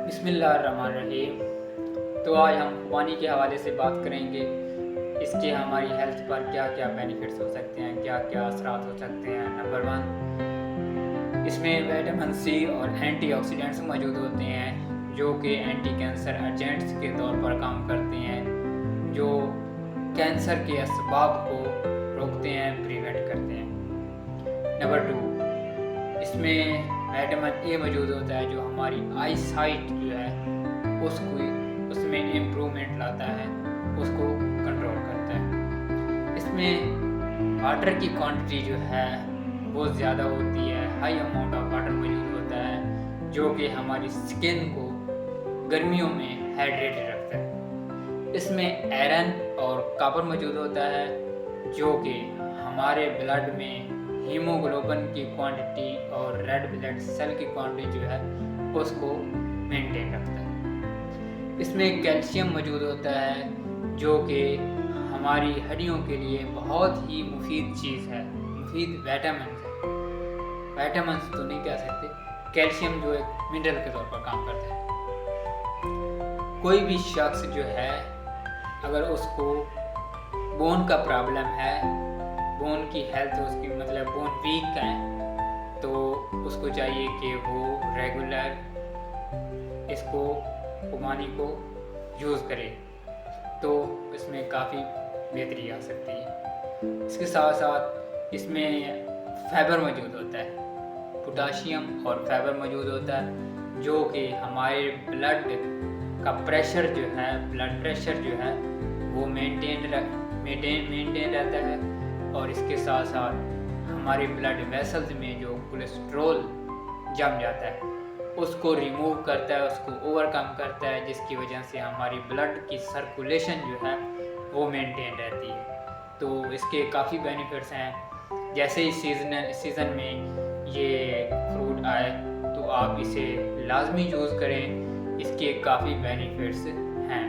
बिस्मिल्लाहिर्रहमानिर्रहीम। तो आज हम खुबानी के हवाले से बात करेंगे। इसके हमारी हेल्थ पर क्या क्या बेनिफिट्स हो सकते हैं, क्या क्या असरात हो सकते हैं। नंबर 1, इसमें विटामिन सी और एंटीऑक्सीडेंट्स मौजूद होते हैं जो कि एंटी कैंसर एजेंट्स के तौर पर काम करते हैं, जो कैंसर के असबाब को रोकते हैं, प्रिवेंट करते हैं। नंबर 2, इसमें विटामिन ए मौजूद होता है जो हमारी आई साइट जो है उसमें इम्प्रूवमेंट लाता है, उसको कंट्रोल करता है। इसमें वाटर की क्वांटिटी जो है बहुत ज़्यादा होती है, हाई अमाउंट ऑफ वाटर मौजूद होता है जो कि हमारी स्किन को गर्मियों में हाइड्रेटेड रखता है। इसमें आयरन और कॉपर मौजूद होता है जो कि हमारे ब्लड में हीमोग्लोबिन की क्वांटिटी और रेड ब्लड सेल की क्वांटिटी जो है उसको मेंटेन रखता है। इसमें कैल्शियम मौजूद होता है जो कि हमारी हड्डियों के लिए बहुत ही मुफीद चीज़ है, मुफीद विटामिन है। विटामिन तो नहीं कह सकते, कैल्शियम जो एक मिनरल के तौर पर काम करता है। कोई भी शख्स जो है अगर उसको बोन का प्रॉब्लम है, बोन की हेल्थ उसकी मतलब बोन वीक है, तो उसको चाहिए कि वो रेगुलर इसको खुबानी को यूज़ करे, तो इसमें काफ़ी बेहतरी आ सकती है। इसके साथ साथ इसमें फाइबर मौजूद होता है, पोटाशियम और फाइबर मौजूद होता है जो कि हमारे ब्लड का प्रेशर जो है, ब्लड प्रेशर जो है वो मेंटेन रहता है। और इसके साथ साथ हमारे ब्लड वेसल्स में जो कोलेस्ट्रॉल जम जाता है उसको रिमूव करता है, उसको ओवरकम करता है, जिसकी वजह से हमारी ब्लड की सर्कुलेशन जो है वो मेंटेन रहती है। तो इसके काफ़ी बेनिफिट्स हैं। जैसे ही सीज़न में ये फ्रूट आए तो आप इसे लाजमी यूज़ करें, इसके काफ़ी बेनिफिट्स हैं।